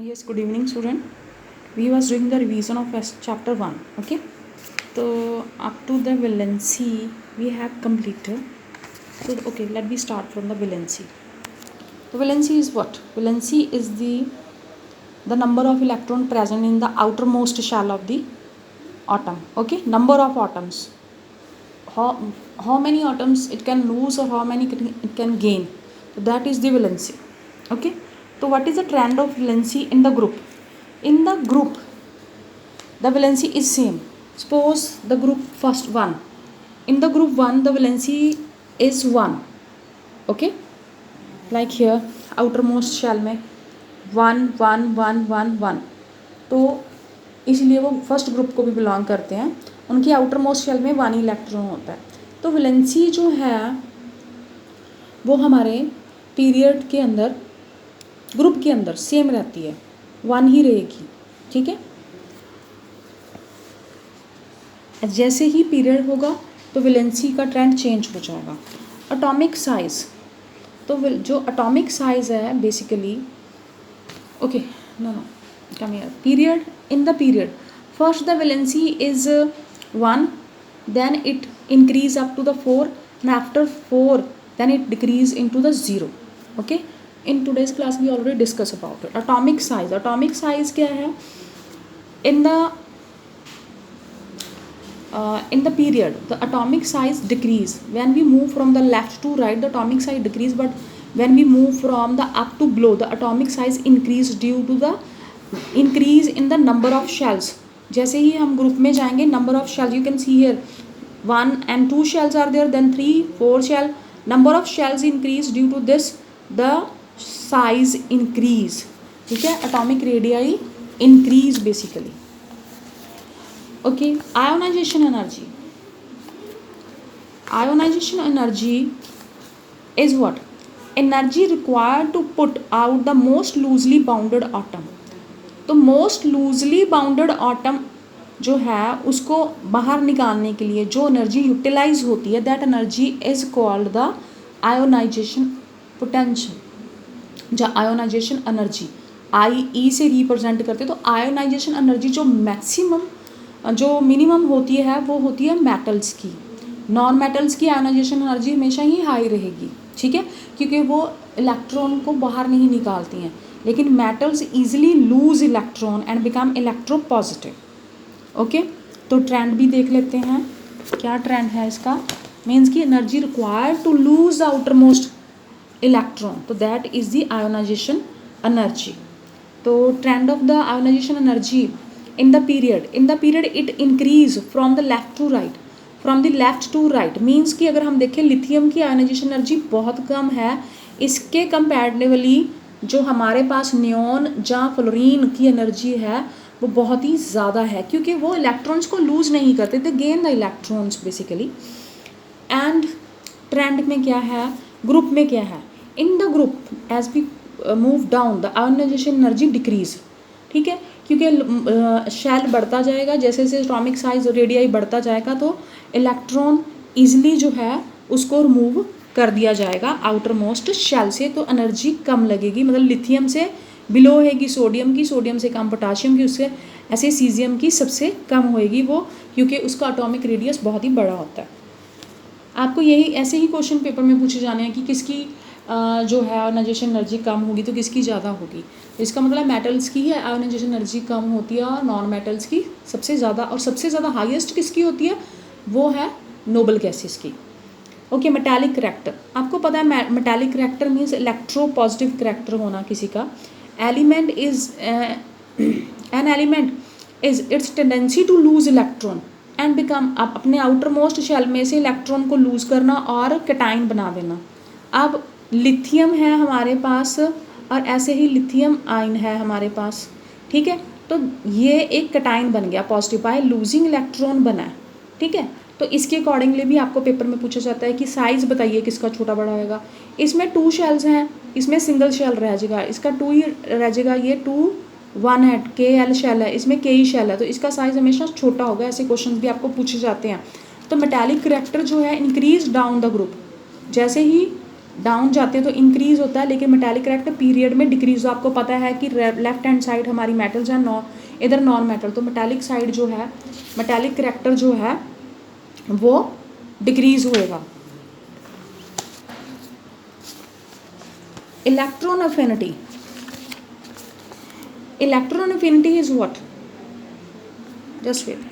Yes, good evening, student. We was doing the revision of chapter 1. Okay, so up to the valency we have completed. So okay, let me start from the valency. The valency is what? Valency is the number of electron present in the outermost shell of the atom. Okay, number of atoms. How many atoms it can lose or how many it can gain. So that is the valency. Okay, so what is the trend of valency in the group? In the group, the valency is same. Suppose the group first 1. In the group 1, the valency is 1. Okay, like here outermost shell में 1 1 1 1 1, तो इसलिए वो first group को भी belong करते हैं. उनकी outer most shell में 1 इलेक्ट्रॉन होता है. तो वैलेंसी जो है वो हमारे पीरियड के अंदर ग्रुप के अंदर सेम रहती है, 1 ही रहेगी. ठीक है, जैसे ही पीरियड होगा तो वैलेंसी का ट्रेंड चेंज हो जाएगा. एटॉमिक साइज, तो जो एटॉमिक साइज है basically, okay no come here, period, in the period first the valency is 1, then it increase up to the 4, and after 4 then it decrease into the 0. okay, in today's class we already discuss about it. atomic size क्या है? In the period the atomic size decrease. When we move from the left to right, the atomic size decrease, but when we move from the up to below, the atomic size increase due to the increase in the number of shells. जैसे ही हम group में जाएंगे, number of shells you can see here 1 and 2 shells are there, then 3 4 shell, number of shells increase, due to this the size increase. ठीक है, atomic radii increase basically. okay, ionization energy is what? Energy required to put out the most loosely bounded atom. तो most loosely bounded atom जो है उसको बाहर निकालने के लिए जो एनर्जी यूटिलाइज होती है, that energy is called the ionization potential. जो आयोनाइजेशन एनर्जी आई से रिप्रेजेंट करते हैं, तो आयोनाइजेशन एनर्जी जो मैक्सिमम जो मिनिमम होती है वो होती है मेटल्स की. नॉन मेटल्स की आयोनाइजेशन एनर्जी हमेशा ही हाई रहेगी. ठीक है, क्योंकि वो इलेक्ट्रॉन को बाहर नहीं निकालती हैं. लेकिन metals easily loose electron and become electropositive. Okay, तो ट्रेंड भी देख लेते हैं. क्या ट्रेंड है इसका? मीन्स की energy required to lose the outermost electron, तो that is the ionisation energy. तो trend of the ionisation energy in the period it increase from the left to right. From the left to right means कि अगर हम देखें lithium की ionisation energy बहुत कम है, इसके कंपैरेटिवली जो हमारे पास नियॉन या फ्लोरीन की एनर्जी है वो बहुत ही ज़्यादा है, क्योंकि वो इलेक्ट्रॉन्स को लूज़ नहीं करते, they gain the electrons basically. And trend में क्या है, ग्रुप में क्या है? In the group as we move down the ionisation energy decrease. ठीक है, क्योंकि शेल बढ़ता जाएगा, जैसे जैसे एटॉमिक साइज रेडियाई बढ़ता जाएगा तो इलेक्ट्रॉन ईजिली जो है उसको रिमूव कर दिया जाएगा आउटर मोस्ट शेल से. तो एनर्जी कम लगेगी, मतलब लिथियम से बिलो होएगी सोडियम की, सोडियम से कम पोटाशियम की, उससे ऐसे सीजियम की सबसे कम होएगी वो, क्योंकि उसका एटॉमिक रेडियस बहुत ही बड़ा होता है. आपको यही ऐसे ही क्वेश्चन पेपर में पूछे जाने हैं कि किसकी जो है आयोनाइजेशन एनर्जी कम होगी तो किसकी ज़्यादा होगी. तो इसका मतलब मेटल्स की है आयोनाइजेशन एनर्जी कम होती है और नॉन मेटल्स की सबसे ज़्यादा, और सबसे ज़्यादा हाईएस्ट किसकी होती है वो है नोबल गैसेस की. ओके, मेटालिक करैक्टर, आपको पता है metallic character means electropositive character होना किसी का. Element is an element is its tendency to lose electron and become, अपने आउटर मोस्ट शेल में से इलेक्ट्रॉन को लूज करना और कैटाइन बना देना. अब लिथियम है हमारे पास और ऐसे ही लिथियम आयन है हमारे पास. ठीक है, तो ये एक कैटाइन बन गया पॉजिटिव बाय लूजिंग इलेक्ट्रॉन बना है. ठीक है, तो इसके अकॉर्डिंगली भी आपको पेपर में पूछा जाता है कि साइज़ बताइए किसका छोटा बड़ा होएगा. इसमें 2 शेल्स हैं, इसमें सिंगल शेल रह जाएगा, इसका 2 ही रह जाएगा. ये 2 1 है, KL शेल है, इसमें Ke शेल है, तो इसका साइज़ हमेशा छोटा होगा. ऐसे क्वेश्चन भी आपको पूछे जाते हैं. तो मेटालिक करैक्टर जो है इंक्रीज डाउन द ग्रुप. जैसे ही डाउन जाते हैं तो इंक्रीज़ होता है, लेकिन मेटालिक करैक्टर पीरियड में डिक्रीज। आपको पता है कि लेफ्ट हैंड साइड हमारी मेटल्स हैं, इधर नॉन मेटल, तो मेटालिक साइड जो है, मेटालिक करैक्टर जो है वो डिक्रीज होएगा। Electron affinity, electron affinity is what, just wait,